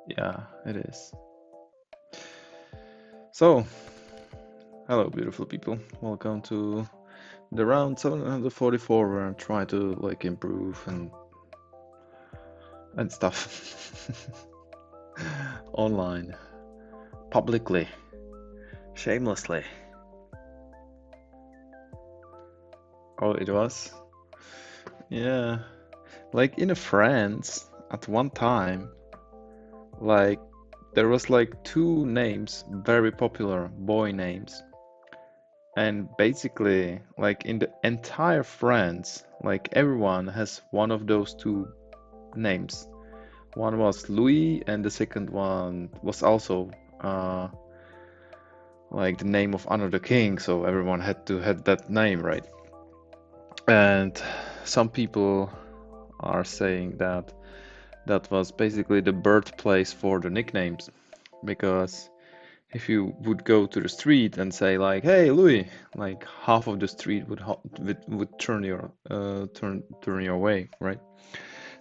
Yeah, it is. So, hello, beautiful people. Welcome to the round 744 where I try to like improve and stuff online, publicly, shamelessly. Oh, it was? Yeah. Like in France, at one time, like there was like two names, very popular boy names. And basically, like in the entire France, like everyone has one of those two names. One was Louis, and the second one was also like the name of another king, so everyone had to have that name, right? And some people are saying that that was basically the birthplace for the nicknames, because if you would go to the street and say like, "Hey, Louis," like half of the street would turn your way, right?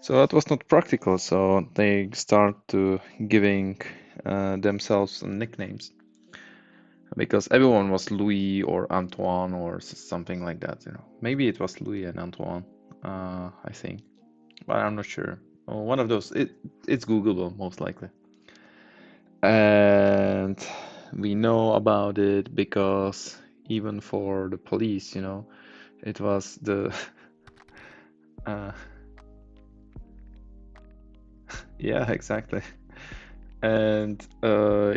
So that was not practical. So they start to giving themselves nicknames because everyone was Louis or Antoine or something like that. Maybe it was Louis and Antoine, I think, but I'm not sure. One of those. It's Googleable most likely. And we know about it because even for the police, it was the uh, yeah, exactly. And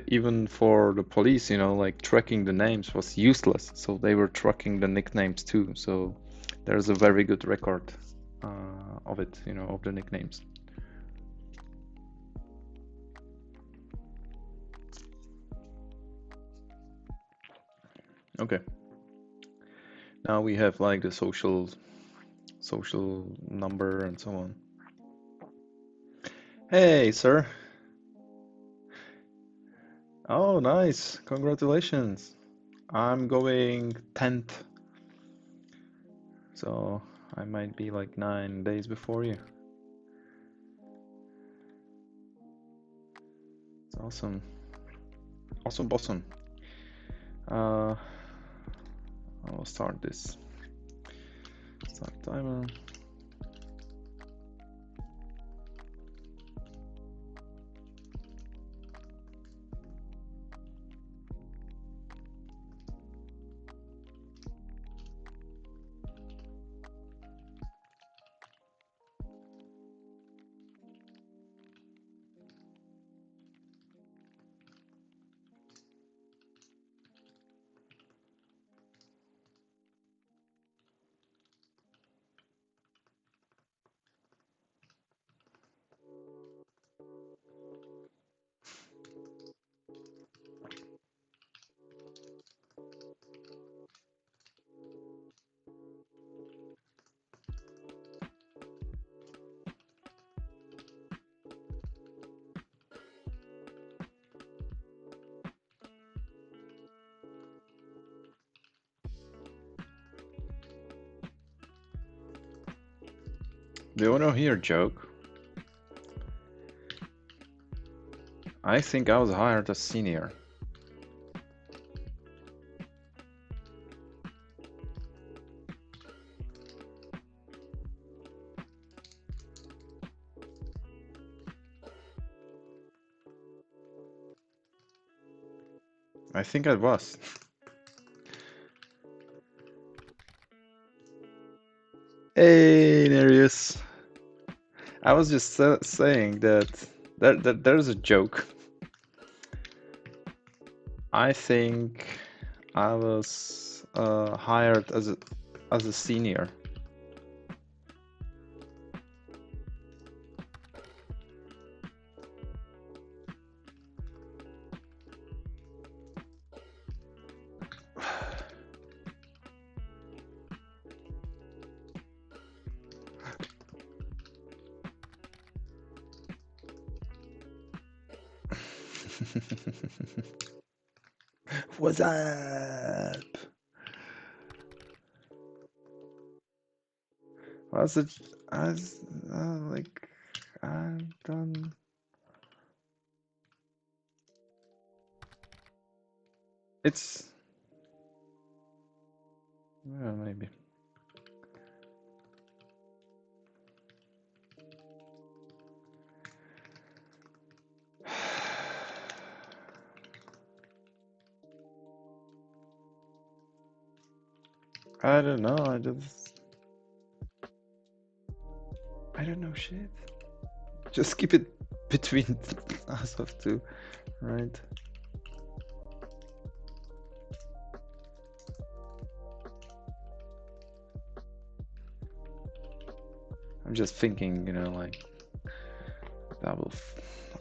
even for the police, like tracking the names was useless, so they were tracking the nicknames too. So there's a very good record of it, of the nicknames. Okay, now we have like the social number and so on. Hey, sir. Oh, nice. Congratulations. I'm going 10th, so I might be like 9 days before you. It's awesome. Awesome, awesome. Uh, I'll start this. Start timer. Do you want to hear a joke? I think I was hired as senior. I think I was. Hey, Nereus. I was just saying that there's a joke. I think I was hired as a senior. What's up? Was it as like I don't It's... well, maybe. I don't know, I don't know shit. Just keep it between us of two, right? I'm just thinking, you know, like that will.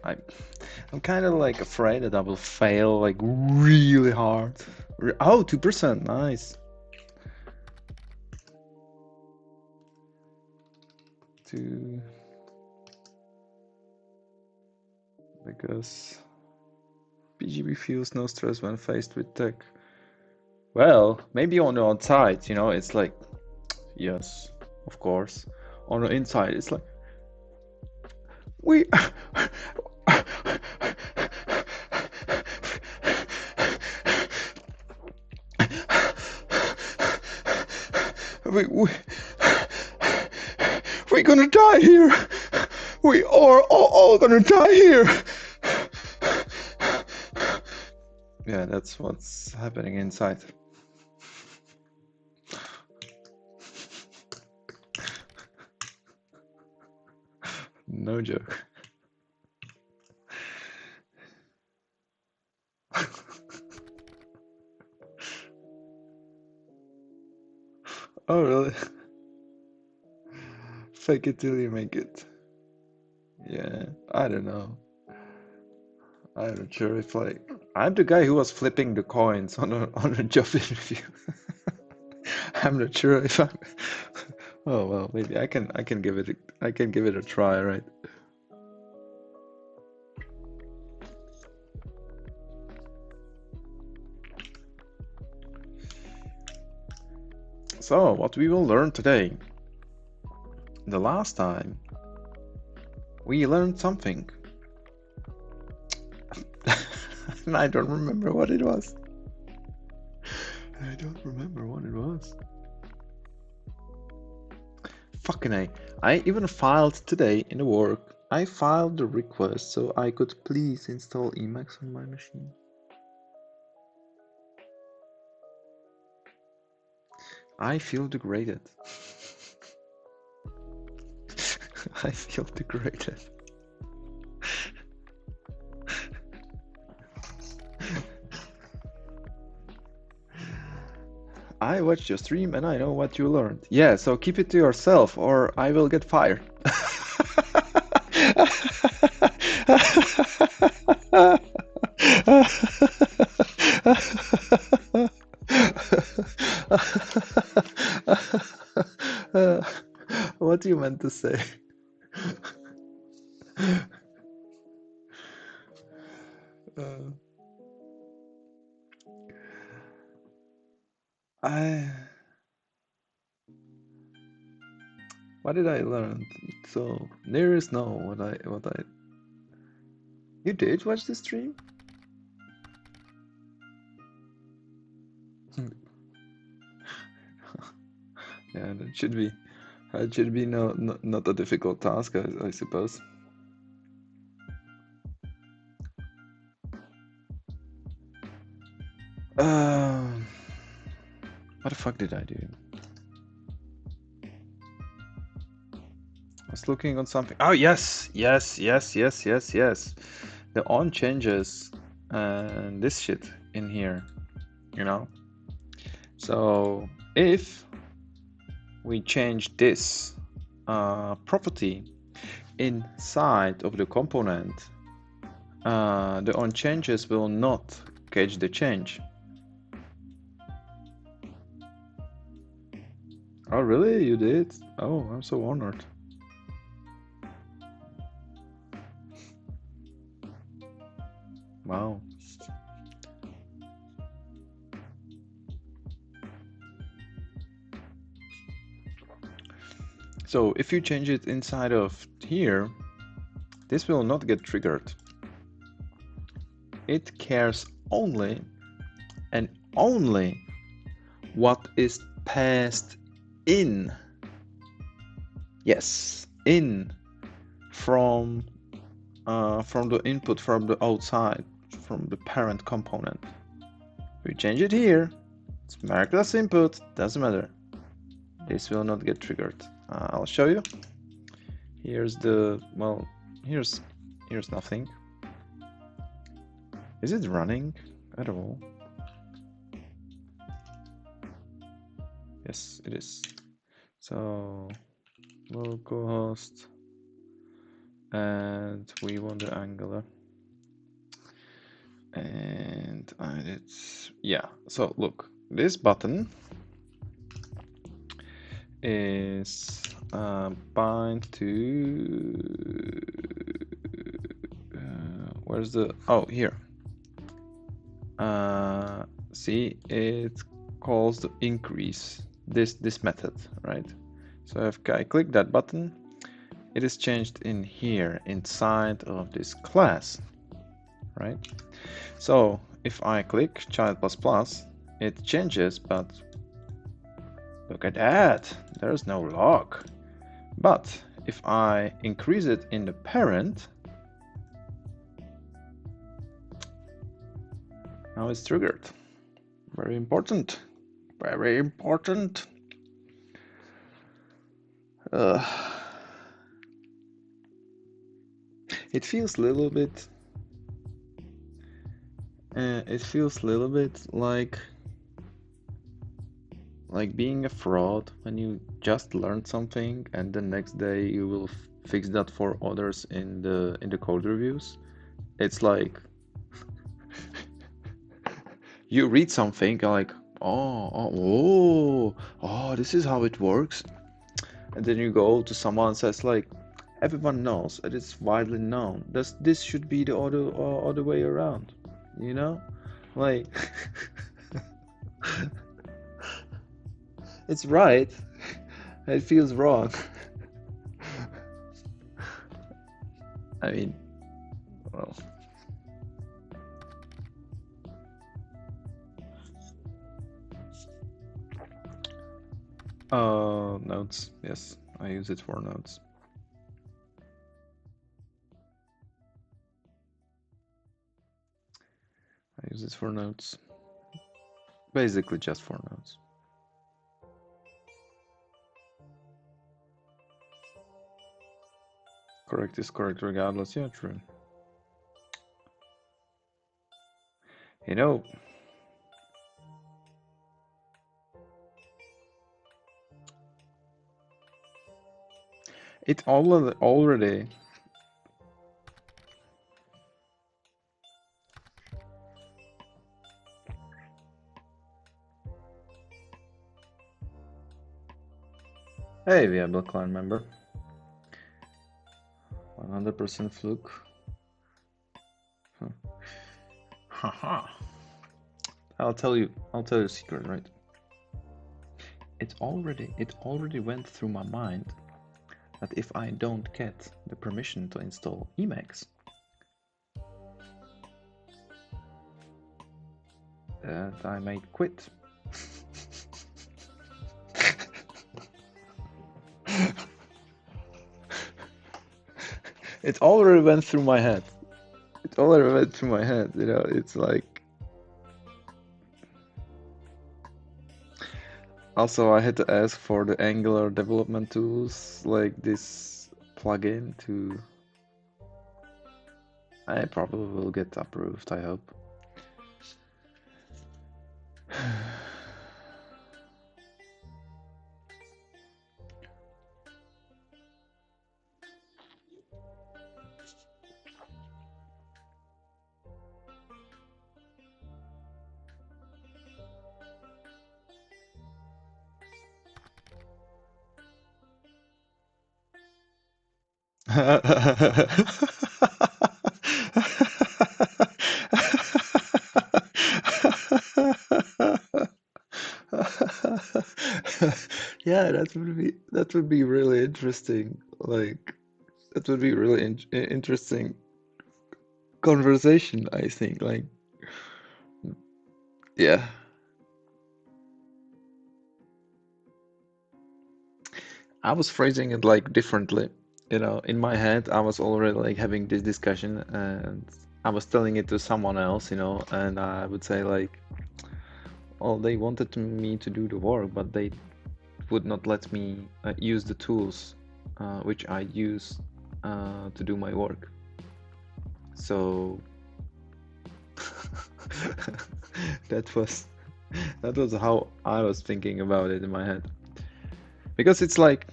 I'm kind of like afraid that I will fail like really hard. Oh, 2%, nice. Two. Because PGB feels no stress when faced with tech. Well, maybe on the outside, you know, it's like, yes, of course. On the inside, it's like, we we we're gonna die here. We are all gonna die here. Yeah, that's what's happening inside. No joke. Oh, really? Fake it till you make it. Yeah, I don't know. I'm not sure if like I'm the guy who was flipping the coins on a job interview. I'm not sure if I'm. Oh well, maybe I can give it a try, right? So what we will learn today. The last time we learned something. And I don't remember what it was. I don't remember what it was. Fucking A. I even filed today in the work. I filed the request so I could please install Emacs on my machine. I feel degraded. I feel degraded. I watched your stream and I know what you learned. Yeah, so keep it to yourself or I will get fired. What you meant to say? What did I learn? So there is no what I. You did watch the stream? Yeah, that should be not a difficult task, I suppose. What the fuck did I do? I was looking on something. Oh yes. The on changes and this shit in here, you know. So if we change this property inside of the component, the on changes will not catch the change. Oh really? You did? Oh, I'm so honored. Wow. So if you change it inside of here, this will not get triggered. It cares only and only what is passed in, yes, in from the input from the outside, from the parent component. We change it here, it's marked as input, doesn't matter. This will not get triggered. I'll show you. Here's the, well, here's nothing. Is it running at all? Yes, it is. So localhost, and we want the Angular. And it's, yeah, so look, this button is bind to where's the, oh, here. See, it calls the increase this method, right? So if I click that button, it is changed in here inside of this class, right? So if I click child++, it changes, but look at that, there's no lock. But if I increase it in the parent, now it's triggered. Very important. Very important. It feels a little bit. It feels a little bit like being a fraud when you just learned something and the next day you will fix that for others in the code reviews. It's like you read something like, oh, this is how it works, and then you go to someone and says like, everyone knows, it is widely known. This should be the other way around, you know, like. It's right. It feels wrong. I mean, well. Notes. Yes, I use it for notes. I use it for notes. Basically just for notes. Correct is correct regardless. Yeah, true. You know, it already. Hey, viable clan member. 100% fluke. Haha. I'll tell you a secret, right? It already went through my mind that if I don't get the permission to install Emacs, that I might quit. It already went through my head. You know, it's like. Also, I had to ask for the Angular development tools, like this plugin to. I probably will get approved, I hope. Yeah, that would be really interesting. Like, that would be really interesting conversation, I think. Like, Yeah. I was phrasing it like differently. In my head, I was already like having this discussion and I was telling it to someone else, and I would say like, oh, they wanted me to do the work, but they would not let me use the tools which I use to do my work. So that was how I was thinking about it in my head. Because it's like,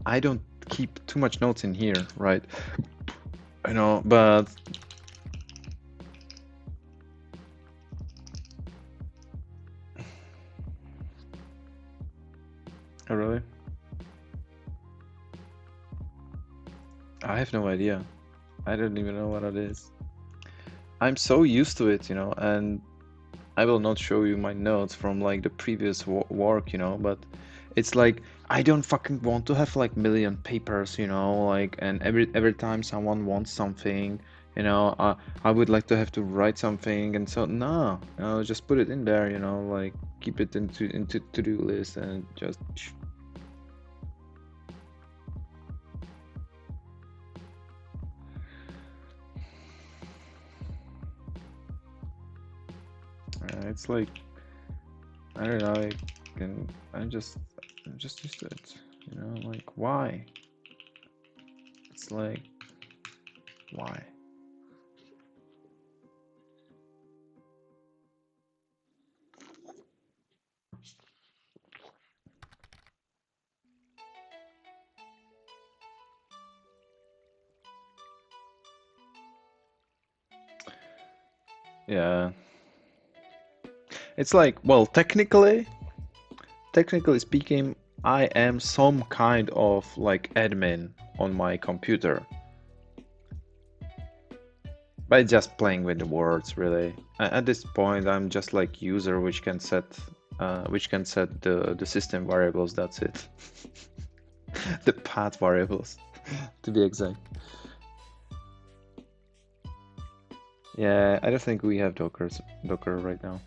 I don't keep too much notes in here, right? But oh, really? I have no idea. I don't even know what it is. I'm so used to it, and I will not show you my notes from like the previous work, but it's like I don't fucking want to have like million papers, like and every time someone wants something, I would like to have to write something and so no, just put it in there, like keep it into to-do list and just it's like I don't know, I'm just used to it, like why? It's like why? Yeah. It's like, well, technically speaking, I am some kind of like admin on my computer. But just playing with the words, really. At this point, I'm just like user which can set the system variables. That's it. The path variables, to be exact. Yeah, I don't think we have Docker right now.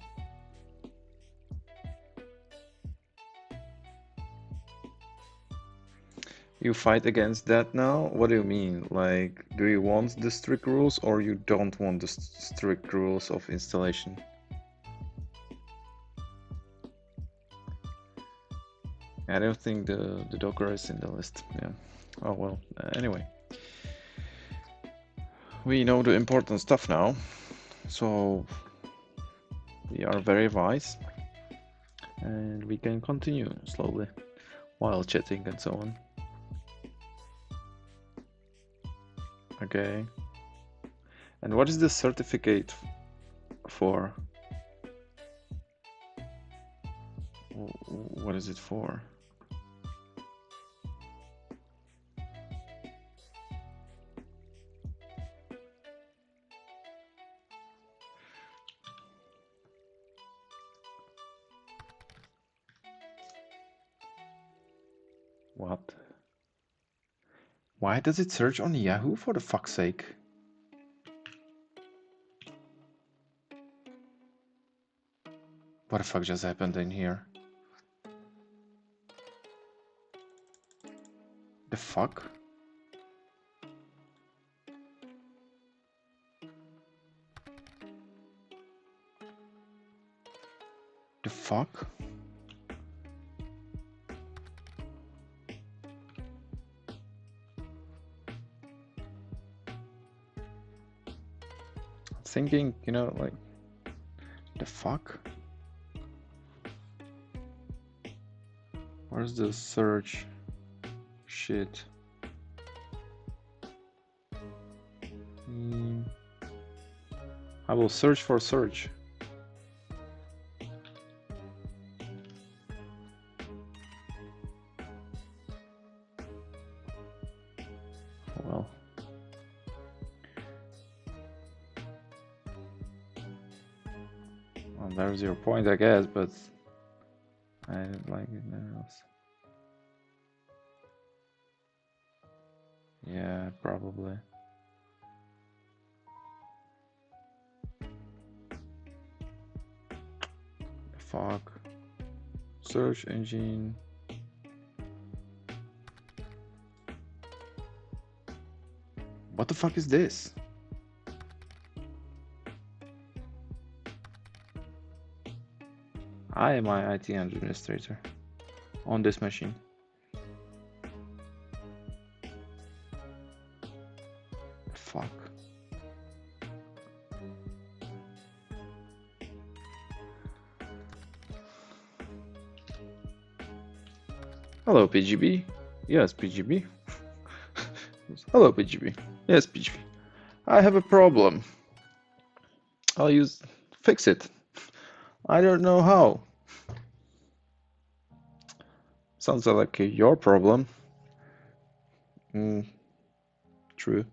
You fight against that now? What do you mean? Like, do you want the strict rules or you don't want the strict rules of installation? I don't think the Docker is in the list. Yeah. Oh well. Anyway, we know the important stuff now, so we are very wise, and we can continue slowly while chatting and so on. Okay. And what is the certificate for? What is it for? What? Why does it search on Yahoo for the fuck's sake? What the fuck just happened in here? The fuck? The fuck? Thinking, like, the fuck? Where's the search shit? I will search for search. Well. Well, there's your point, I guess, but I didn't like it else. Yeah, probably. fuck? Search engine. What the fuck is this? I am my IT administrator on this machine. Fuck. Hello, PGB. Yes, PGB. Hello, PGB. Yes, PGB. I have a problem. I'll fix it. I don't know how. Sounds like your problem. True.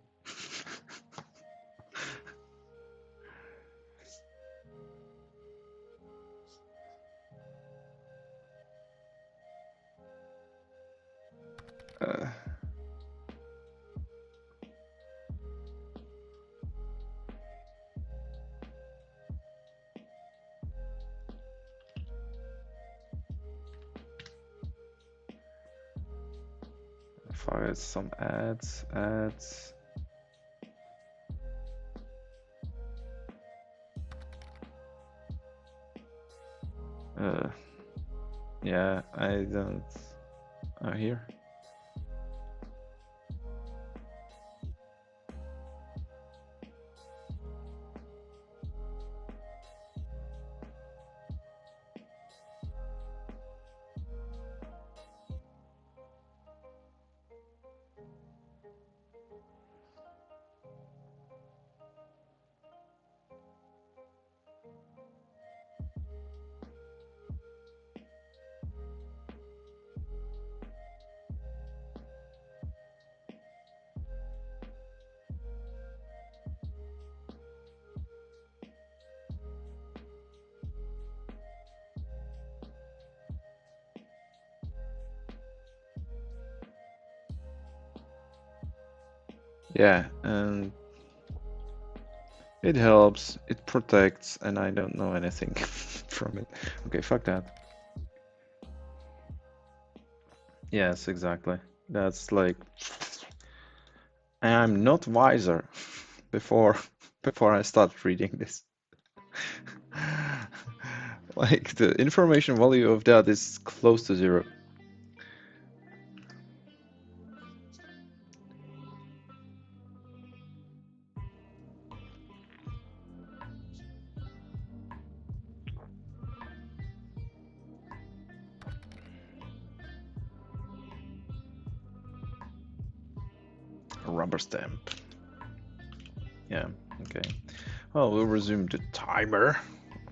Fire some ads. Yeah, I don't. Here. Yeah, and it helps, it protects, and I don't know anything from it. Okay, fuck that. Yes, exactly. That's like, I'm not wiser before I start reading this. Like the information value of that is close to 0. A rubber stamp. Yeah, okay. Well, we'll resume the timer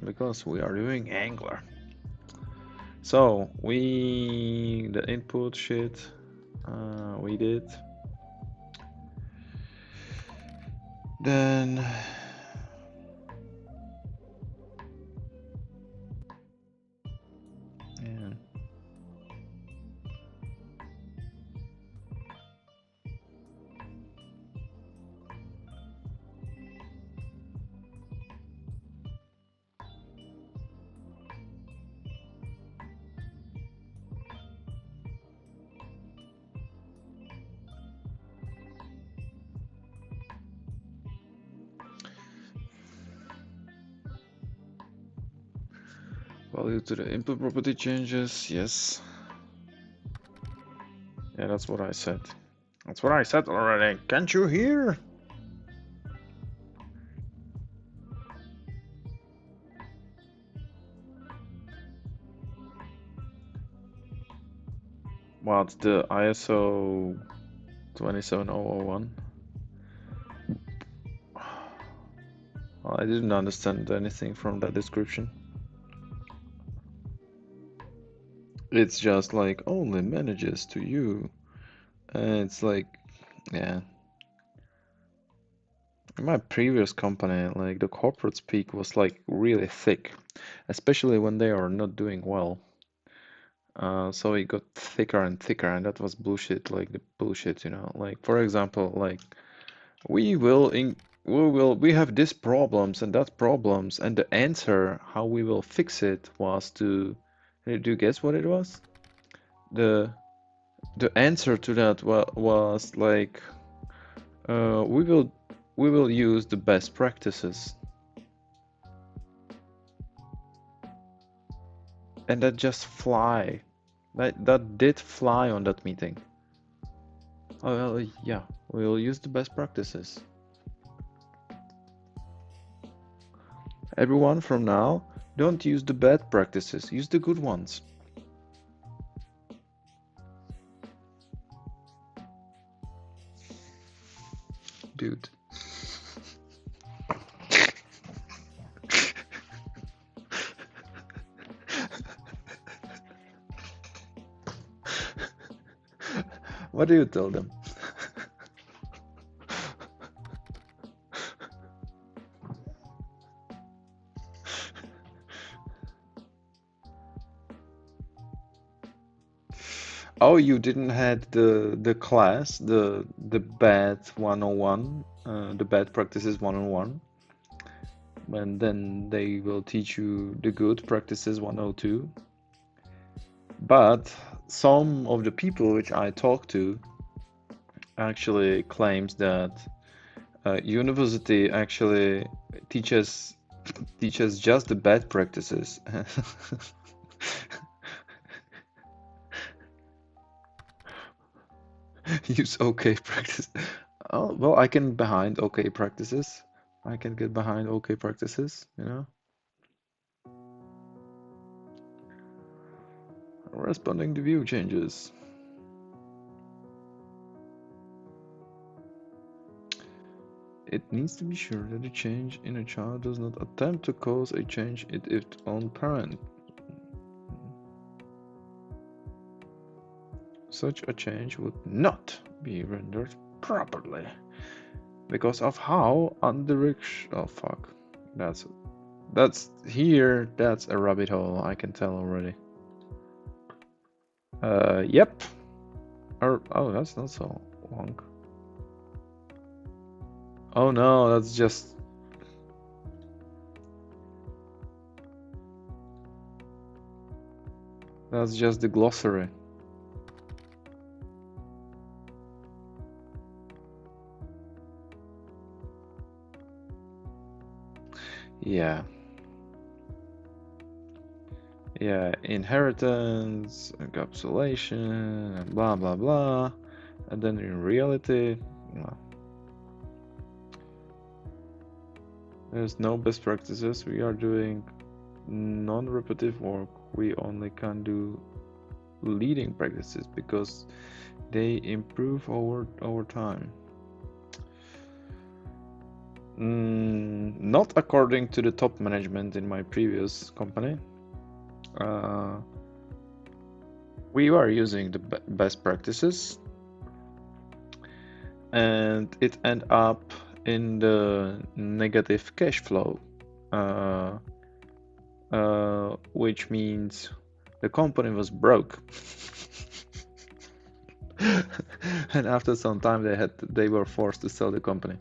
because we are doing Angular. So the input shit, we did. Then yeah. Value to the input property changes, yes. Yeah, that's what I said. That's what I said already. Can't you hear? What, the ISO 27001? Well, I didn't understand anything from that description. It's just like only manages to you. And it's like, yeah. In my previous company, like the corporate speak was like really thick, especially when they are not doing well. So it got thicker and thicker, and that was bullshit, like the bullshit, you know. Like for example, like we will we have this problems and that problems, and the answer how we will fix it was to, do you guess what it was? The the answer to that was like, uh, we will we will use the best practices, and that just fly. That did fly on that meeting. Oh well, yeah, we will use the best practices. Everyone from now, don't use the bad practices, use the good ones. Dude. What do you tell them? Oh, you didn't had the class, the bad 101, the bad practices 101, and then they will teach you the good practices 102. But some of the people which I talked to actually claims that university actually teaches teaches just the bad practices. Use okay practice. Oh, well, I can behind okay practices. I can get behind okay practices, you know? Responding to view changes. It needs to be sure that a change in a child does not attempt to cause a change in its own parent. Such a change would not be rendered properly because of how undirectional. Oh fuck, that's here. That's a rabbit hole. I can tell already. Yep. Or oh, that's not so long. Oh no, that's just the glossary. Yeah. Yeah, inheritance, encapsulation, and blah blah blah. And then in reality, well, there's no best practices. We are doing non-repetitive work. We only can do leading practices because they improve over time. Not according to the top management in my previous company. Uh, we were using the best practices, and it ended up in the negative cash flow, which means the company was broke. And after some time, they were forced to sell the company.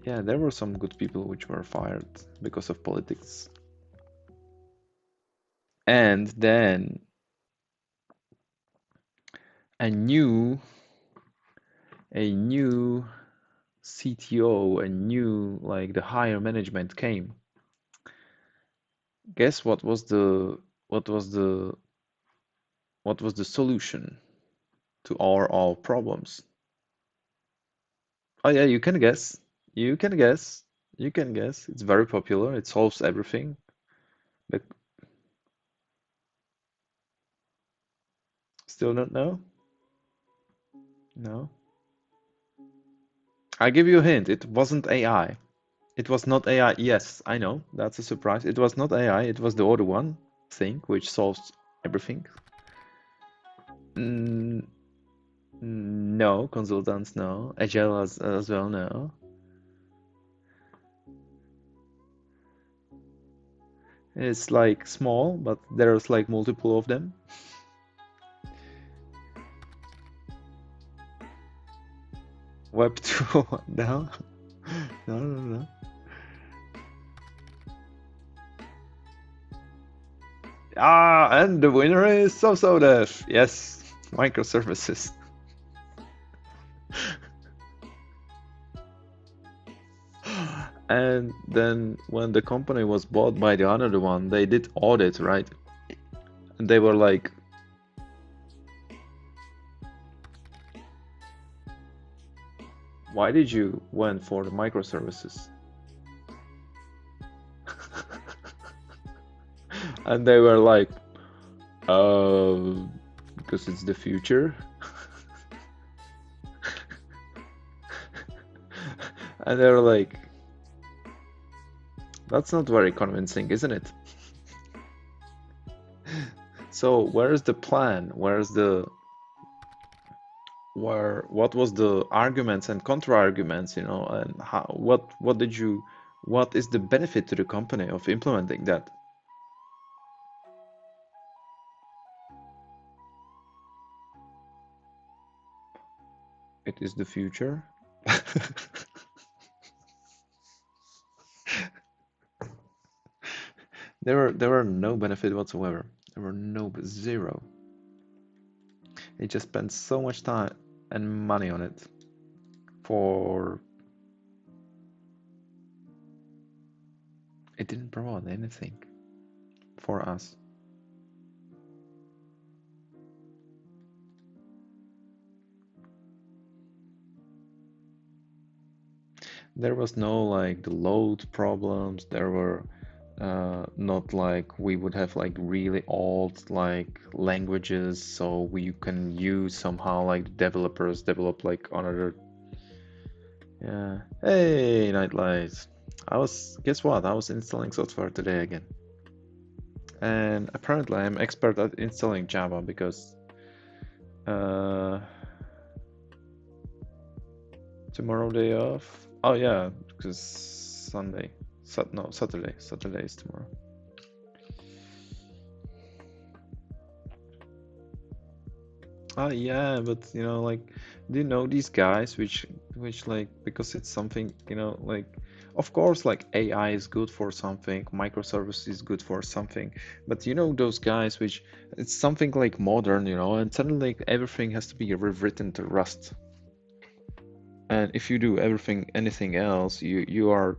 Yeah, there were some good people which were fired because of politics. And then a new CTO, a new like the higher management came. Guess what was the what was the solution to all problems? Oh yeah, you can guess. You can guess. You can guess. It's very popular. It solves everything. But still don't know? No. I give you a hint. It wasn't AI. It was not AI. Yes, I know. That's a surprise. It was not AI. It was the other one thing which solves everything. Mm, no, consultants, no. Agile as well, no. It's like small, but there's like multiple of them. Web 2. No, no. Ah, and the winner is SoSoDev. Yes, microservices. And then when the company was bought by the another one, they did audit, right? And they were like, why did you went for the microservices? And they were like, because it's the future. And they were like, that's not very convincing, isn't it? So where's the plan? What was the arguments and counter arguments, and what is the benefit to the company of implementing that? It is the future. There were no benefit whatsoever. There were zero. They just spent so much time and money on it for it didn't provide anything for us. There was no like the load problems. There were not like we would have like really old like languages, so we can use somehow like developers develop like another. Yeah. Hey, Nightlight. Guess what? I was installing software today again. And apparently I'm expert at installing Java because tomorrow day off. Oh yeah, because Sunday. No, Saturday. Saturday is tomorrow. Yeah, but like, do you know these guys which like because it's something, like, of course, like AI is good for something, microservice is good for something, but those guys which it's something like modern, and suddenly like, everything has to be rewritten to Rust. And if you do anything else, you are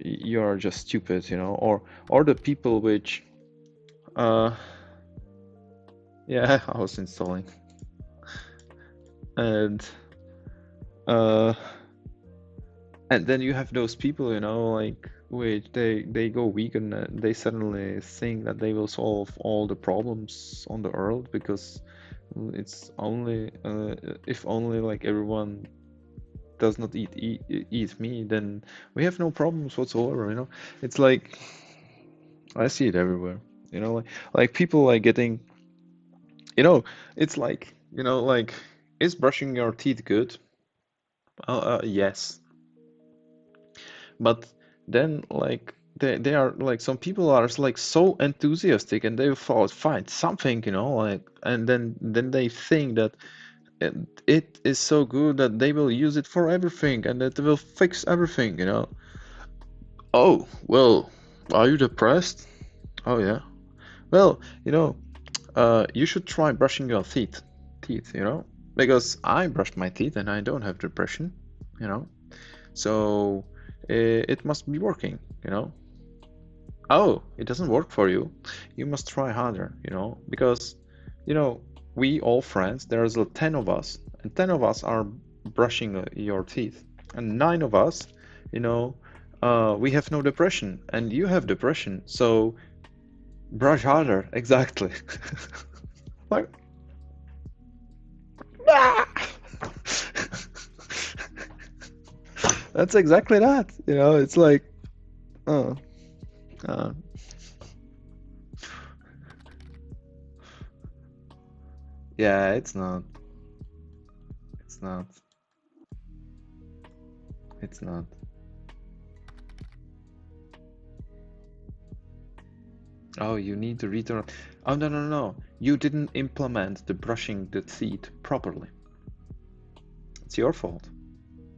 you are just stupid, or the people which yeah, I was installing. And and then you have those people, like which they go vegan and they suddenly think that they will solve all the problems on the world because it's only if only like everyone does not eat meat, then we have no problems whatsoever. It's like I see it everywhere. Like people like getting, it's like, like, is brushing your teeth good? Yes. But then like they are like some people are like so enthusiastic and they thought find something, like, and then they think that it, it is so good that they will use it for everything and that they will fix everything. Oh, well, are you depressed? Oh yeah. Well, you should try brushing your teeth, because I brushed my teeth and I don't have depression, you know. So it must be working. Oh, it doesn't work for you. You must try harder, because, we all friends, there's 10 of us, and 10 of us are brushing your teeth, and 9 of us, we have no depression, and you have depression, so brush harder, exactly. Like, that's exactly that. It's like, uh, uh, yeah, it's not. It's not. It's not. Oh, you need to return. Oh, no, no, no. You didn't implement the brushing the teeth properly. It's your fault.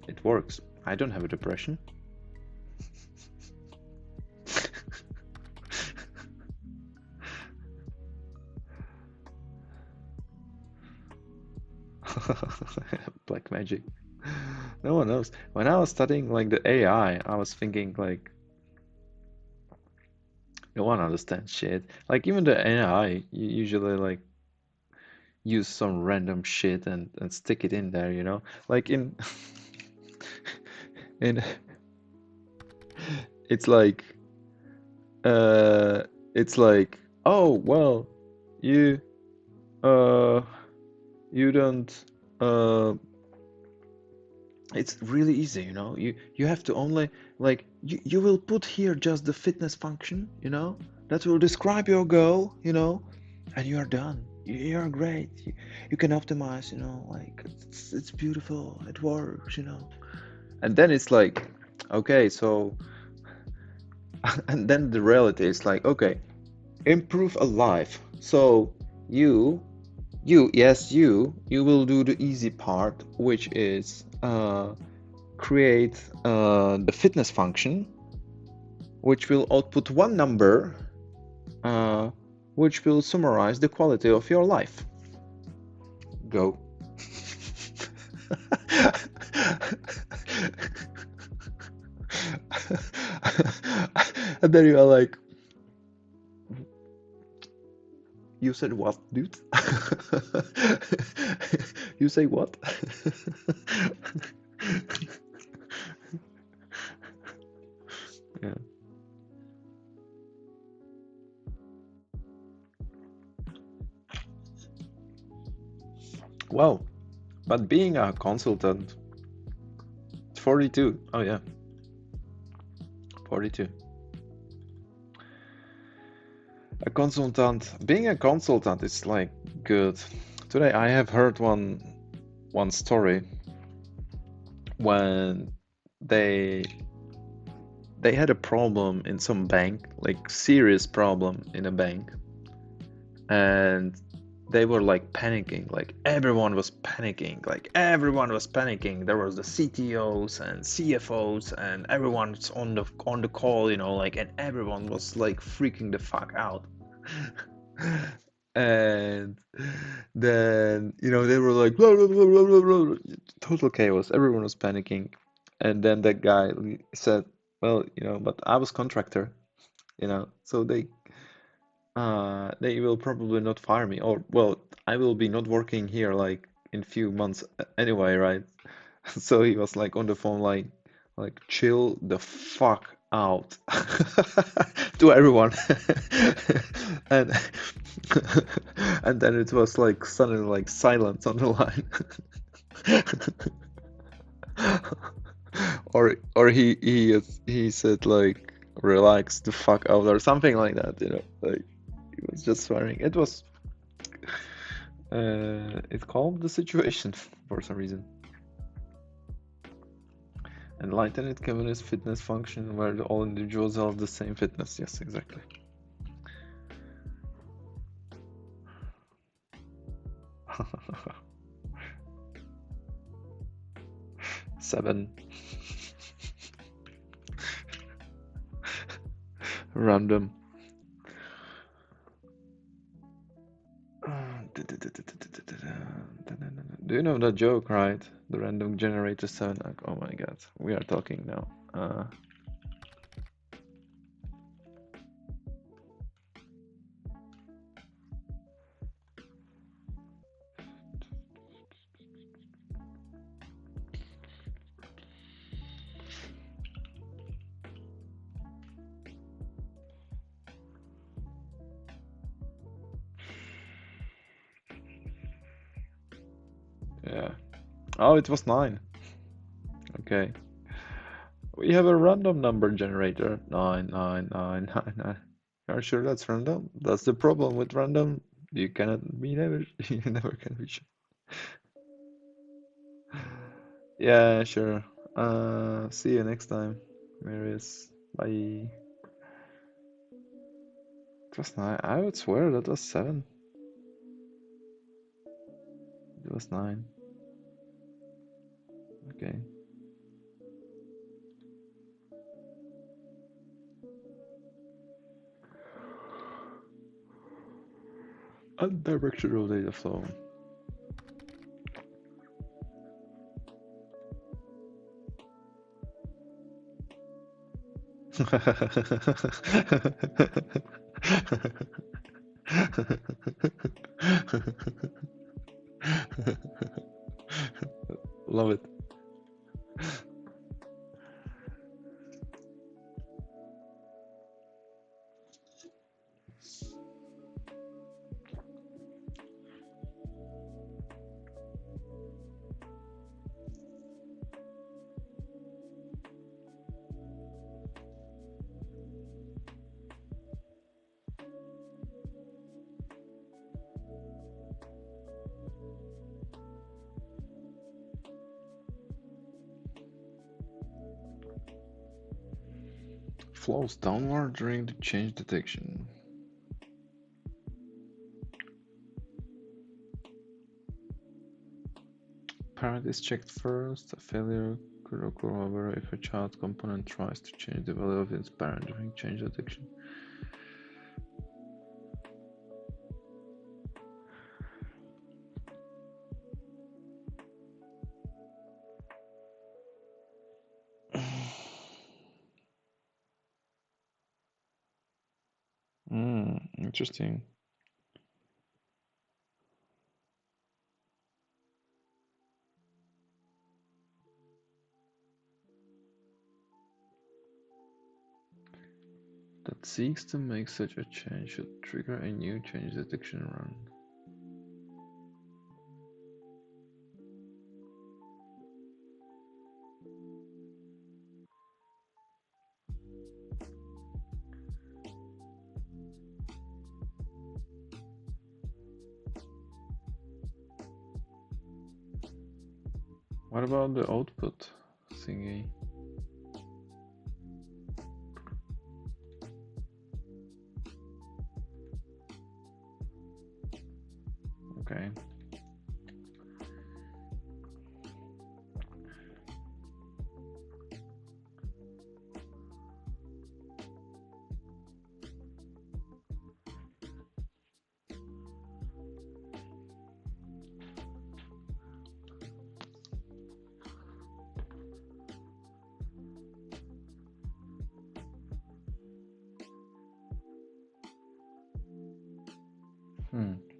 It works. I don't have a depression. Black magic. No one knows. When I was studying like the AI, I was thinking like no one understands shit. Like even the AI, you usually like use some random shit and stick it in there, you know? Like in it's like uh it's like oh well you uh you don't uh it's really easy, you know. You have to only like you will put here just the fitness function, you know, that will describe your goal, you know, and you are done. You're great. You can optimize, you know, like it's beautiful. It works, you know. And then it's like, okay, so and then the reality is like, okay, improve a life. So you you will do the easy part, which is create the fitness function, which will output one number, uh, which will summarize the quality of your life. Go. And then you are like, you said what, dude? You say what? Yeah. Well, but being a consultant, 42. Oh yeah, 42. A consultant, being a consultant is like good. Today I have heard one story when they they had a problem in some bank, like serious problem in a bank, and they were like panicking, like everyone was panicking, there was the CTOs and CFOs and everyone's on the call, you know, like, and everyone was like freaking the fuck out. And then, you know, they were like blah, blah, blah, blah, blah, blah. Total chaos, everyone was panicking. And then that guy said, well, you know, but I was contractor, you know, so they will probably not fire me, or well, I will be not working here like in few months anyway, right? So he was like on the phone, like chill the fuck out to everyone, and and then it was like suddenly like silence on the line, or he said like relax the fuck out or something like that, you know, like he was just swearing. It calmed the situation for some reason. Enlightened communist fitness function where all individuals have the same fitness. Yes, exactly. Seven. Random. Do you know that joke, right? The random generator 7. Oh my god, we are talking now. Yeah. Oh, it was 9. Okay. We have a random number generator. 99999. Are you sure that's random? That's the problem with random. You cannot be never. You never can be sure. Yeah, sure. See you next time, Marius. Bye. It was 9. I would swear that was 7. It was 9. Okay. Undirectional data flow. Love it. Flows downward during the change detection. Parent is checked first. A failure could occur, however, if a child component tries to change the value of its parent during change detection. Interesting. That seeks to make such a change should trigger a new change detection run. What about the output thingy? Okay.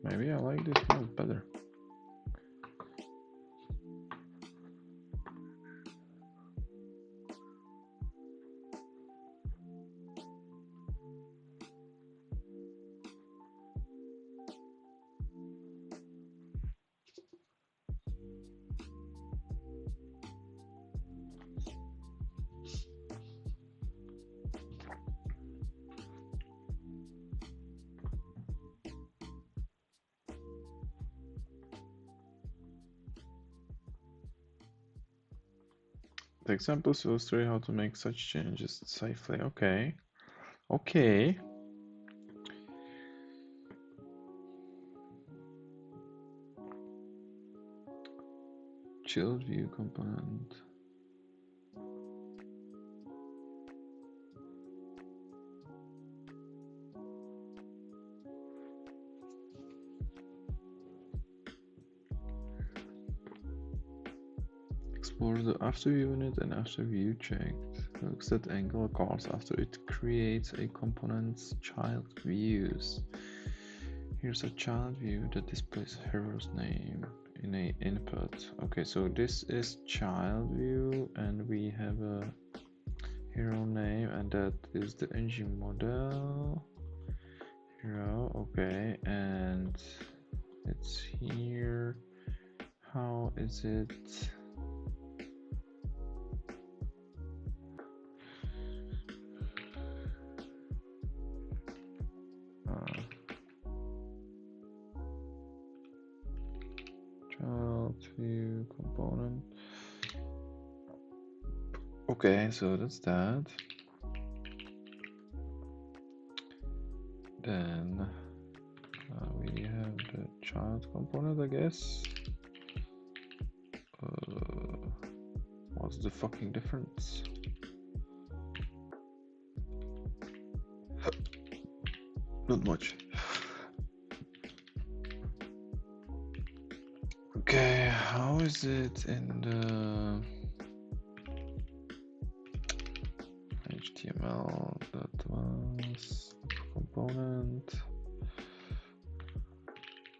Maybe I like this one better. The examples illustrate how to make such changes safely. Okay. Okay. Child view component. Explore the after view unit and after view checked. Looks at angle cards after it creates a component's child views. Here's a child view that displays hero's name in a input. Okay, so this is child view and we have a hero name and that is the engine model. Hero, okay, and it's here. How is it? Child view component. Okay, so that's that. Then we have the child component, I guess. What's the fucking difference? Not much. Okay, how is it in the HTML? That was component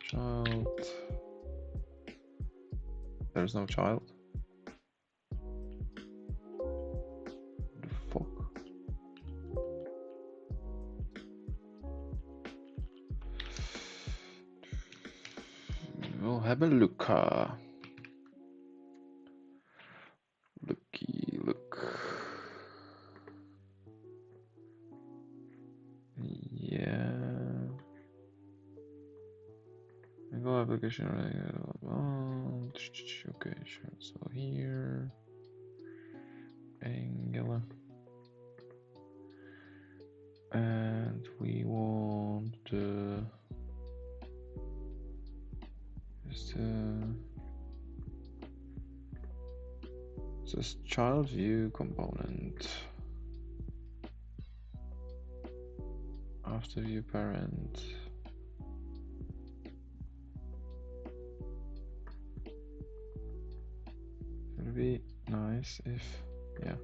child. There's no child. The fuck? We'll have a look. Looky look. Yeah. Single application. Okay, sure. So here, Angular, and we want this child view component after view parent. It would be nice if, yeah,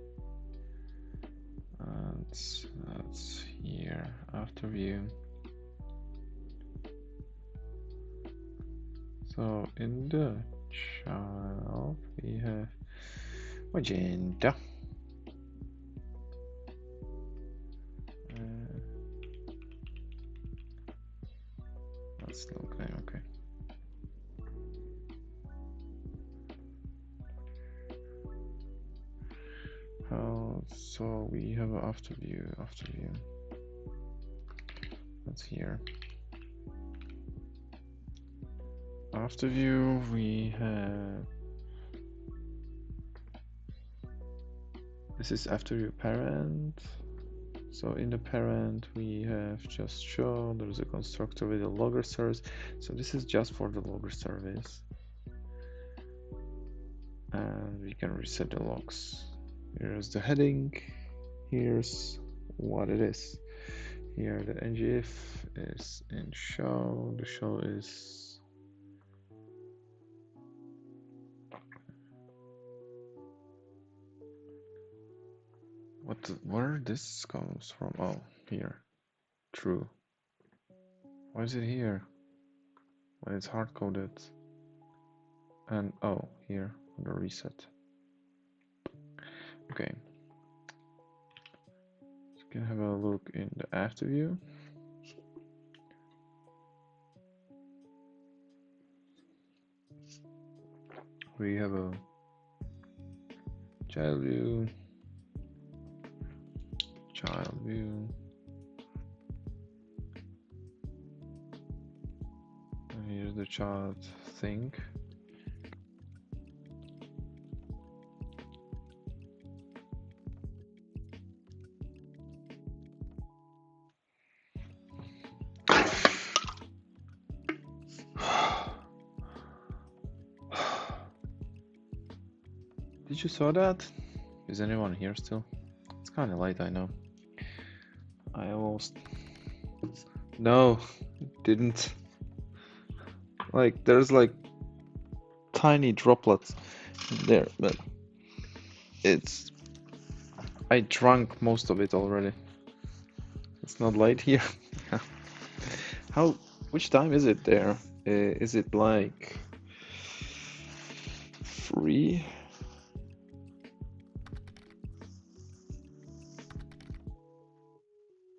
that's here after view. So in the child we have magenta. That's okay. Okay. So we have after view. That's here. After view we have. This is after view parent. So in the parent we have just show there's a constructor with a logger service. So this is just for the logger service. And we can reset the logs. Here's the heading. Here's what it is. Here the ngIf is in show. The show is where this comes from. Oh, here. True. Why is it here when it's hard coded? And oh, here on the reset. Okay. So you can have a look in the after view. We have a child view. And here's the child thing. Did you saw that? Is anyone here still? It's kind of late, I know. I almost... No, didn't. Like, there's like tiny droplets there, but it's... I drank most of it already. It's not late here. Which time is it there? Is it like 3?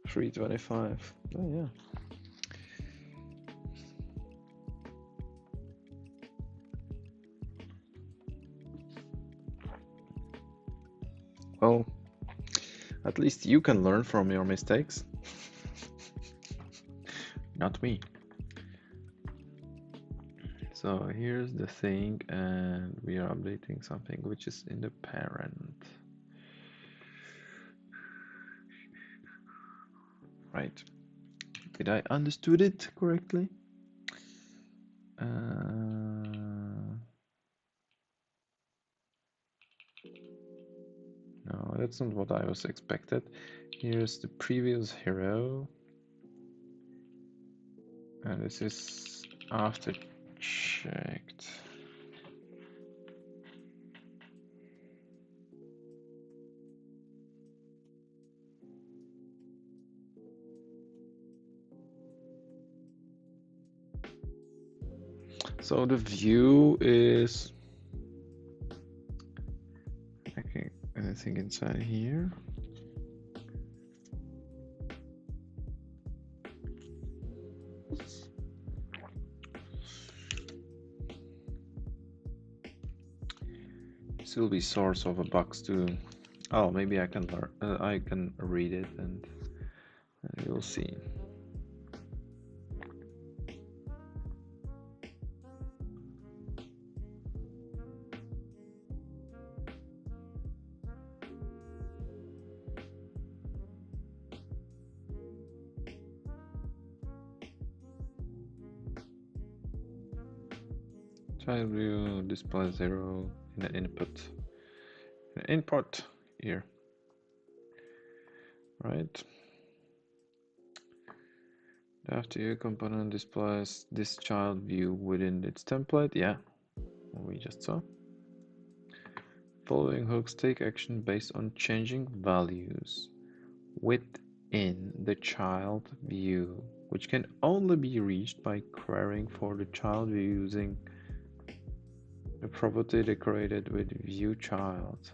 3:25. Oh yeah. Well, at least you can learn from your mistakes. Not me. So here's the thing, and we are updating something which is in the parent. Right. Did I understood it correctly? that's not what I was expected. Here's the previous hero. And this is after checked. So the view is, okay, anything inside here? This will be source of a box too. Oh, maybe I can learn. I can read it, and you'll see. Child view display 0 in the input here, right? The after component displays this child view within its template. Yeah, we just saw. Following hooks take action based on changing values within the child view, which can only be reached by querying for the child view using the property decorated with viewChild,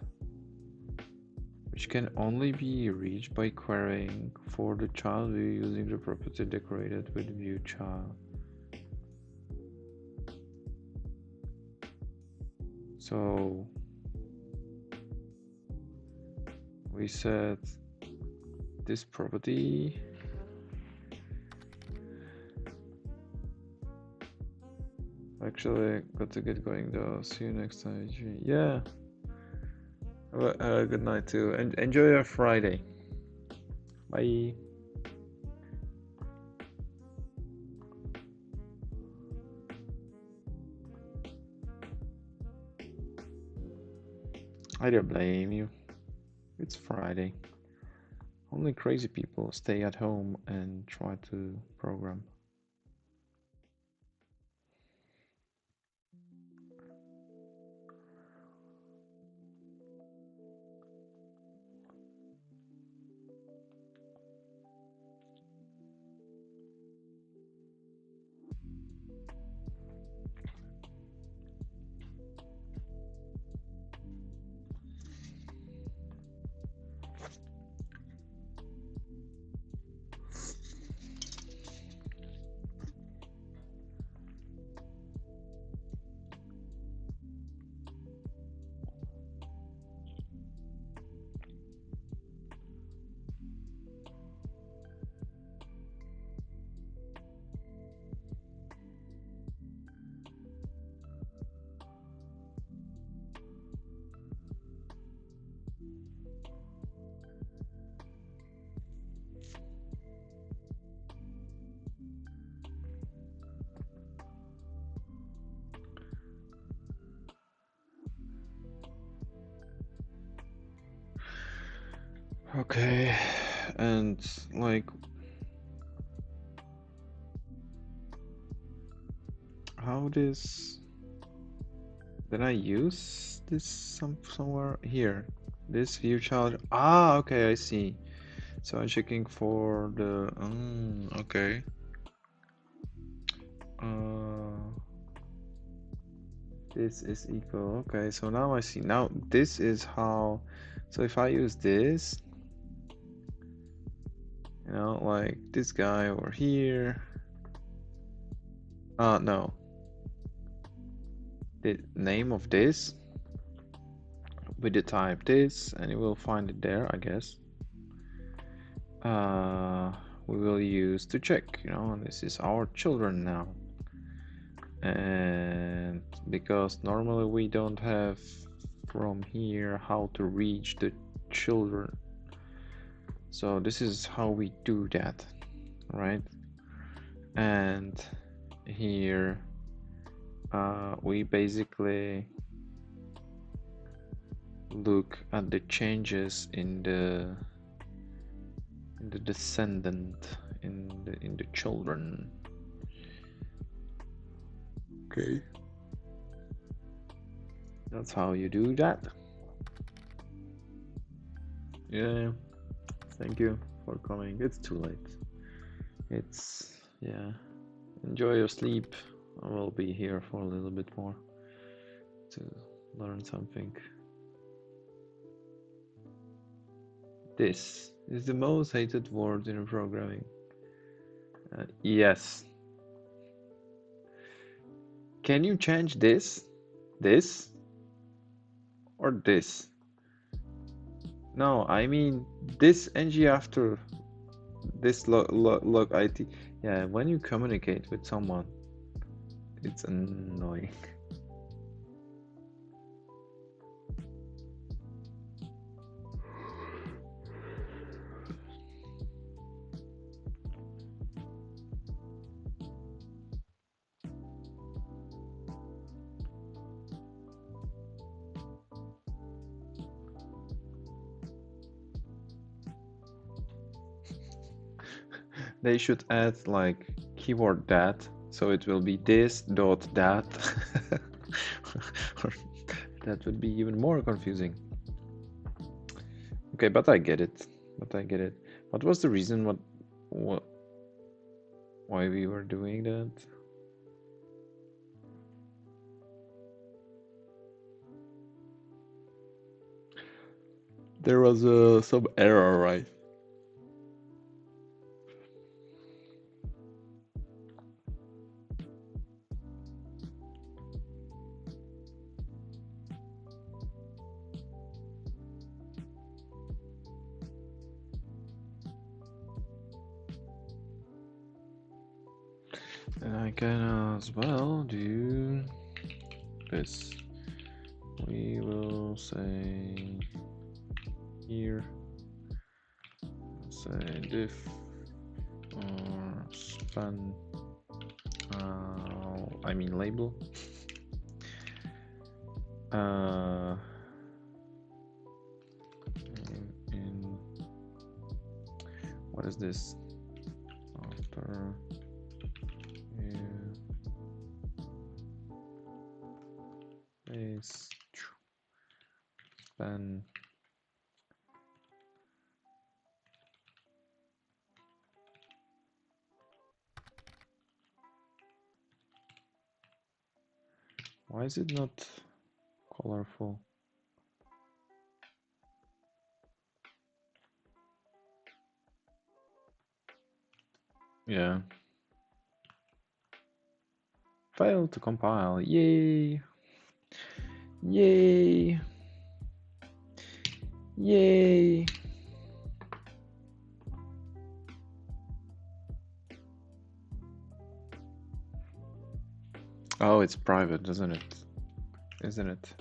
which can only be reached by querying for the child view using the property decorated with viewChild. So we set this property actually got to get going though. See you next time. Yeah, have a good night too, and enjoy your Friday. Bye. I don't blame you. It's Friday. Only crazy people stay at home and try to program. Okay, and like, how this, did I use this somewhere here? This view child. Ah, okay, I see. So I'm checking for the. Okay. This is equal. Okay, so now I see. Now this is how. So if I use this, you know, like this guy over here. No. The name of this with the type this, and you will find it there, I guess. We will use to check, you know, this is our children now. And because normally we don't have from here how to reach the children, so this is how we do that, right? And here we basically look at the changes in the descendant, in the children. Okay. That's how you do that. Yeah. Thank you for coming. It's too late. It's, yeah. Enjoy your sleep. I will be here for a little bit more to learn something. This is the most hated word in programming. Yes. Can you change this? This? Or this? No, I mean this ng after this log it. Yeah, when you communicate with someone, it's annoying. They should add like keyword that, so it will be this dot that. That would be even more confusing. Okay, but I get it. What was the reason? What? Why we were doing that? There was some error, right? And I can as well do this. We will say here, say diff or span, I mean label. In what is this? After is span why is it not colorful? Yeah. Failed to compile. Yay. Yay. Yay. Oh, it's private, isn't it? Isn't it?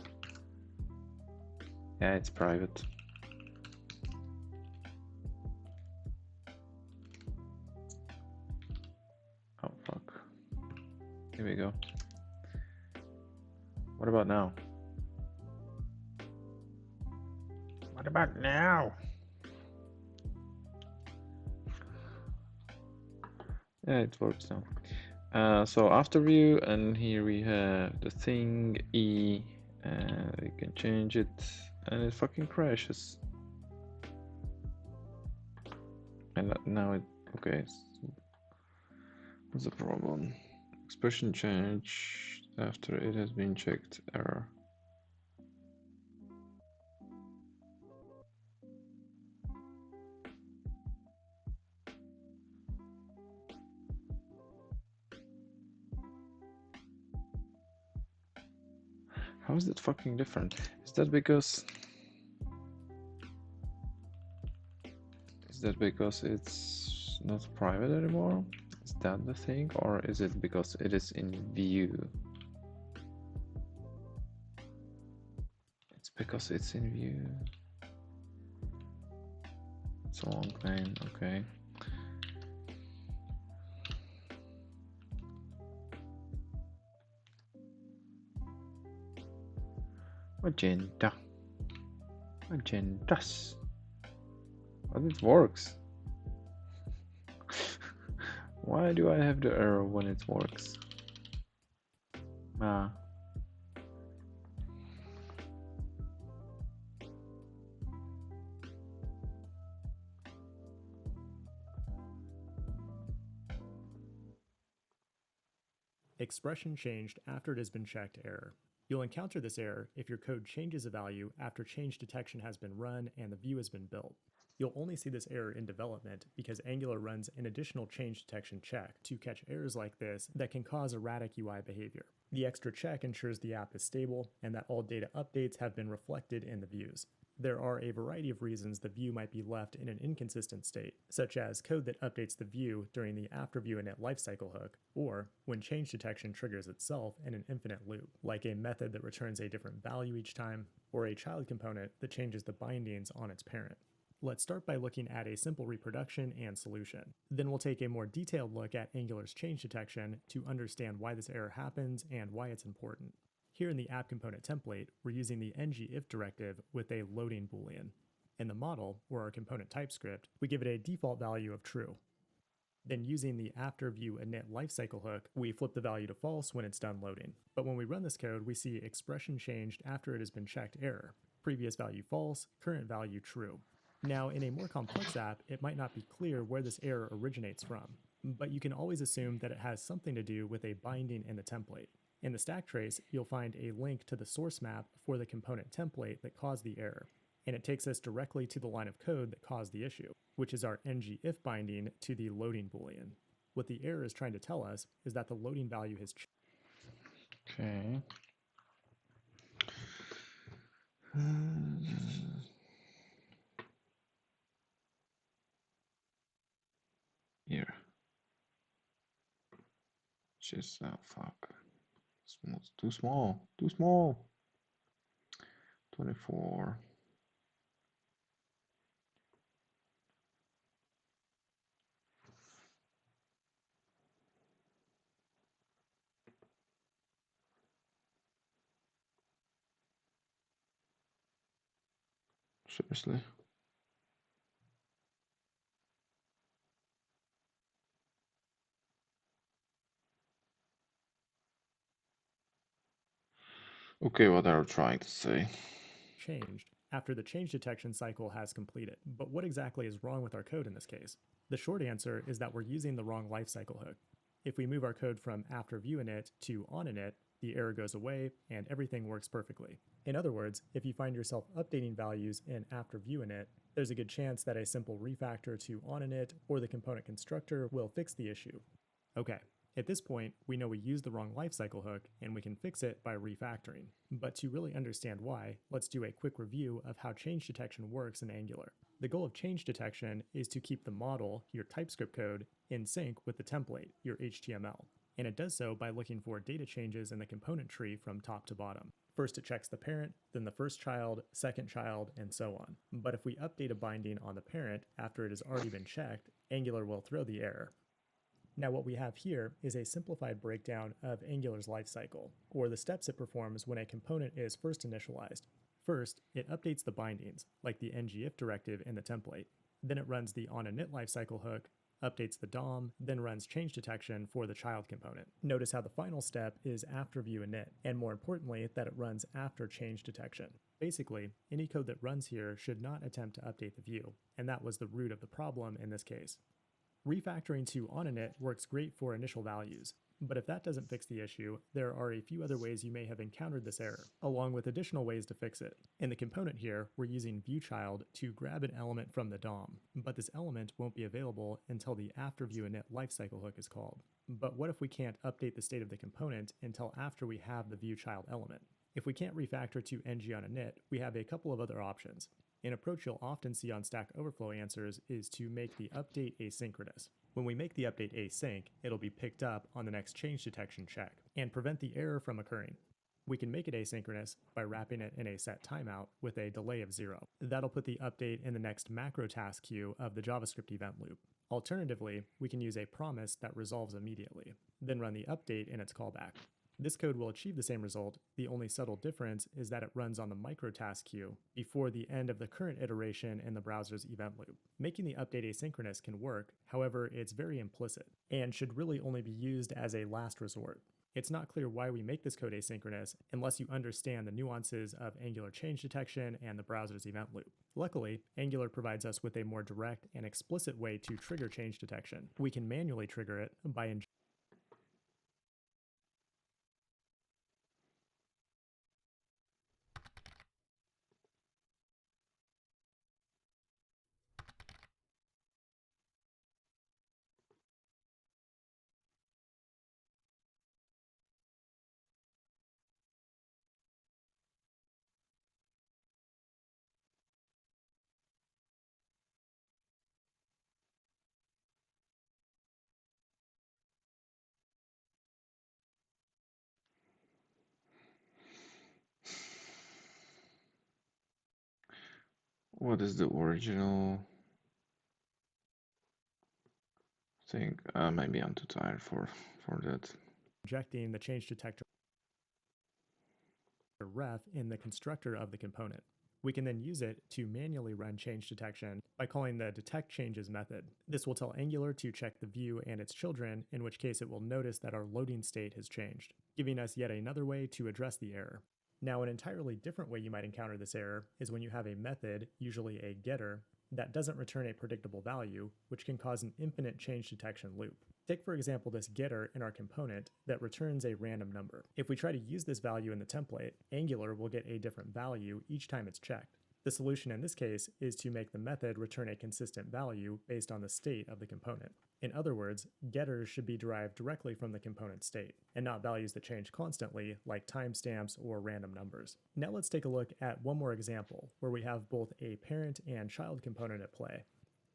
Yeah, it's private. Oh, fuck. Here we go. What about now? What about now? Yeah, it works now. So after view, and here we have the thing E, and we can change it, and it fucking crashes. And now it, okay. What's the problem? Expression change after it has been checked, error. How is that fucking different? Is that because it's not private anymore? Is that the thing, or is it because it is in view? It's because it's in view. It's a long name, okay. Magenta. Agendas. But it works. Why do I have the error when it works? Ah. Expression changed after it has been checked error. You'll encounter this error if your code changes a value after change detection has been run and the view has been built. You'll only see this error in development because Angular runs an additional change detection check to catch errors like this that can cause erratic UI behavior. The extra check ensures the app is stable and that all data updates have been reflected in the views. There are a variety of reasons the view might be left in an inconsistent state, such as code that updates the view during the after-view-init lifecycle hook, or when change detection triggers itself in an infinite loop, like a method that returns a different value each time, or a child component that changes the bindings on its parent. Let's start by looking at a simple reproduction and solution. Then we'll take a more detailed look at Angular's change detection to understand why this error happens and why it's important. Here in the app component template, we're using the ngIf directive with a loading boolean. In the model, or our component TypeScript, we give it a default value of true. Then using the after-view-init lifecycle hook, we flip the value to false when it's done loading. But when we run this code, we see expression changed after it has been checked error. Previous value false, current value true. Now, in a more complex app, it might not be clear where this error originates from, but you can always assume that it has something to do with a binding in the template. In the stack trace, you'll find a link to the source map for the component template that caused the error, and it takes us directly to the line of code that caused the issue, which is our ngIf binding to the loading boolean. What the error is trying to tell us is that the loading value has changed. Okay. Here. Just fuck. Too small. Too small. 24. Seriously. Okay, what are you trying to say? Changed after the change detection cycle has completed. But what exactly is wrong with our code in this case? The short answer is that we're using the wrong lifecycle hook. If we move our code from after view init to on init, the error goes away and everything works perfectly. In other words, if you find yourself updating values in after view init, there's a good chance that a simple refactor to on init or the component constructor will fix the issue. Okay, at this point, we know we used the wrong lifecycle hook and we can fix it by refactoring. But to really understand why, let's do a quick review of how change detection works in Angular. The goal of change detection is to keep the model, your TypeScript code, in sync with the template, your HTML. And it does so by looking for data changes in the component tree from top to bottom. First it checks the parent, then the first child, second child, and so on. But if we update a binding on the parent after it has already been checked, Angular will throw the error. Now what we have here is a simplified breakdown of Angular's lifecycle, or the steps it performs when a component is first initialized. First, it updates the bindings, like the ngIf directive in the template. Then it runs the onInit lifecycle hook, updates the DOM, then runs change detection for the child component. Notice how the final step is after view init, and more importantly, that it runs after change detection. Basically, any code that runs here should not attempt to update the view, and that was the root of the problem in this case. Refactoring to onInit works great for initial values, but if that doesn't fix the issue, there are a few other ways you may have encountered this error, along with additional ways to fix it. In the component here, we're using viewChild to grab an element from the DOM, but this element won't be available until the afterViewInit lifecycle hook is called. But what if we can't update the state of the component until after we have the viewChild element? If we can't refactor to ngOnInit, we have a couple of other options. An approach you'll often see on Stack Overflow answers is to make the update asynchronous. When we make the update async, it'll be picked up on the next change detection check and prevent the error from occurring. We can make it asynchronous by wrapping it in a set timeout with a delay of 0. That'll put the update in the next macro task queue of the JavaScript event loop. Alternatively, we can use a promise that resolves immediately, then run the update in its callback. This code will achieve the same result. The only subtle difference is that it runs on the microtask queue before the end of the current iteration in the browser's event loop. Making the update asynchronous can work, however, it's very implicit and should really only be used as a last resort. It's not clear why we make this code asynchronous unless you understand the nuances of Angular change detection and the browser's event loop. Luckily, Angular provides us with a more direct and explicit way to trigger change detection. We can manually trigger it by What is the original thing? Maybe I'm too tired for that. injecting the change detector ref in the constructor of the component. We can then use it to manually run change detection by calling the detect changes method. This will tell Angular to check the view and its children, in which case it will notice that our loading state has changed, giving us yet another way to address the error. Now, an entirely different way you might encounter this error is when you have a method, usually a getter, that doesn't return a predictable value, which can cause an infinite change detection loop. Take, for example, this getter in our component that returns a random number. If we try to use this value in the template, Angular will get a different value each time it's checked. The solution in this case is to make the method return a consistent value based on the state of the component. In other words, getters should be derived directly from the component state, and not values that change constantly, like timestamps or random numbers. Now let's take a look at one more example, where we have both a parent and child component at play.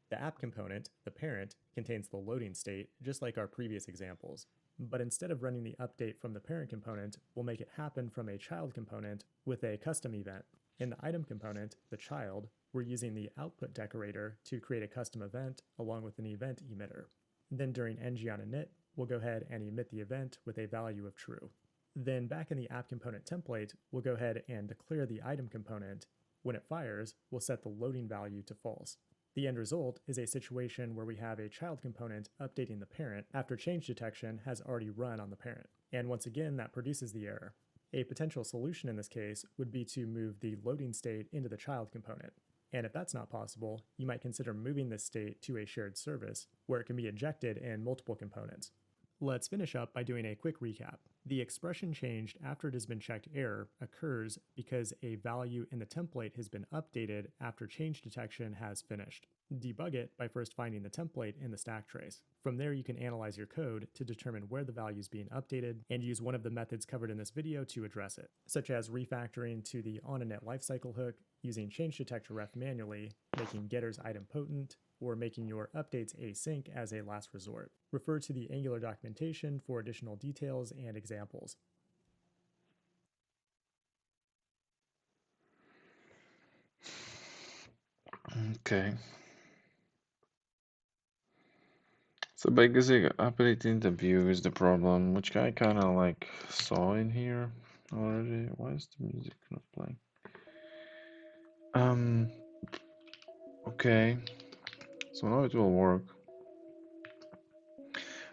The app component, the parent, contains the loading state, just like our previous examples. But instead of running the update from the parent component, we'll make it happen from a child component with a custom event. In the item component, the child, we're using the output decorator to create a custom event along with an event emitter. Then during ng on init, we'll go ahead and emit the event with a value of true. Then back in the app component template, we'll go ahead and declare the item component. When it fires, we'll set the loading value to false. The end result is a situation where we have a child component updating the parent after change detection has already run on the parent. And once again, that produces the error. A potential solution in this case would be to move the loading state into the child component. And if that's not possible, you might consider moving this state to a shared service where it can be injected in multiple components. Let's finish up by doing a quick recap. The expression changed after it has been checked error occurs because a value in the template has been updated after change detection has finished. Debug it by first finding the template in the stack trace. From there, you can analyze your code to determine where the value is being updated and use one of the methods covered in this video to address it, such as refactoring to the onInit lifecycle hook, using change detector ref manually, making getters idempotent, or making your updates async as a last resort. Refer to the Angular documentation for additional details and examples. Okay. So basically, updating the view is the problem, which I kind of like saw in here already. Why is the music not playing? Okay. So now it will work.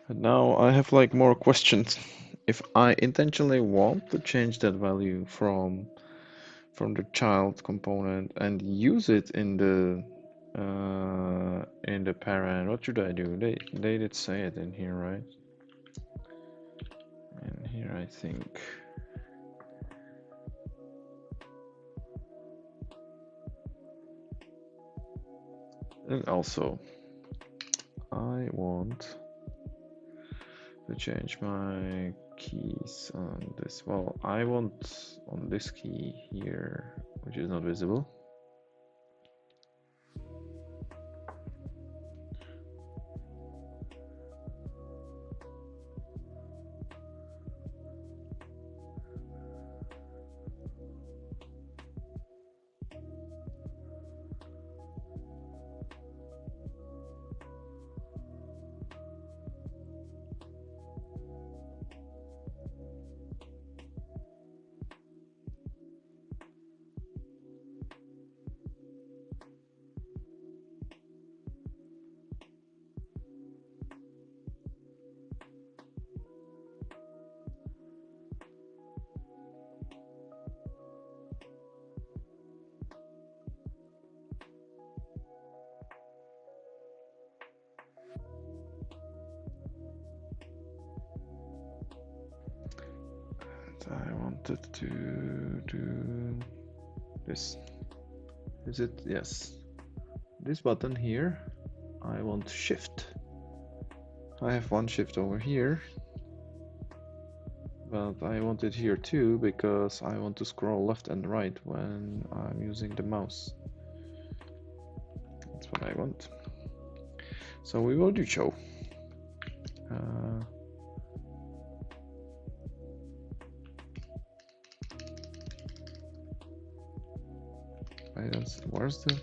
But now I have like more questions. If I intentionally want to change that value from the child component and use it in the parent, what should I do? They did say it in here, right? And here I think. And also, I want to change my keys on this. Well, I want on this key here, which is not visible. I wanted to do this. Is it? Yes. This button here, I want shift. I have one shift over here, but I want it here too because I want to scroll left and right when I'm using the mouse. That's what I want. So we will do so. Where's the...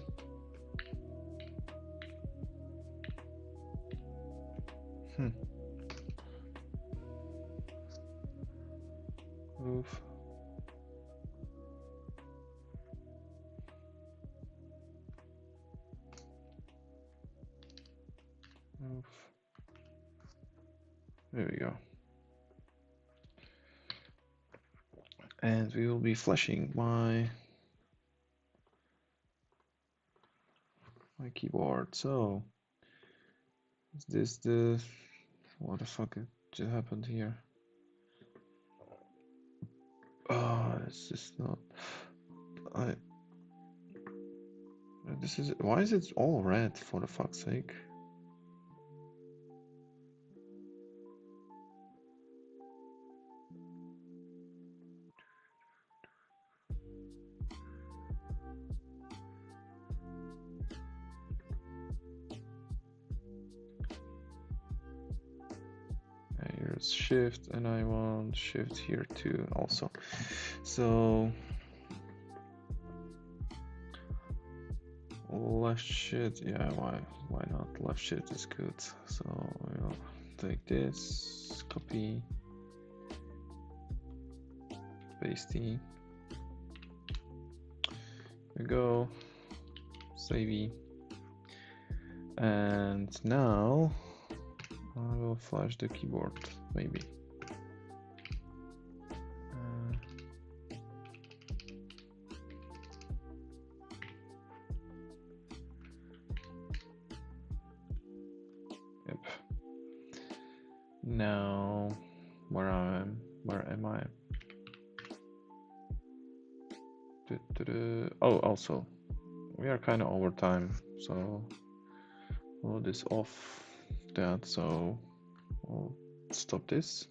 Move. Move. There we go. And we will be flashing my keyboard. So is this the... what the fuck just happened here? Oh, it's just not... this is... why is it all red, for the fuck's sake? Here's shift, and I want shift here too also. So left shift, yeah, why not? Left shift is good. So we'll take this, copy, paste. There we go, save. And now I will flash the keyboard, maybe. Yep. Now, where am I? Oh, also, we are kind of over time, so we'll this off that, so we'll stop this.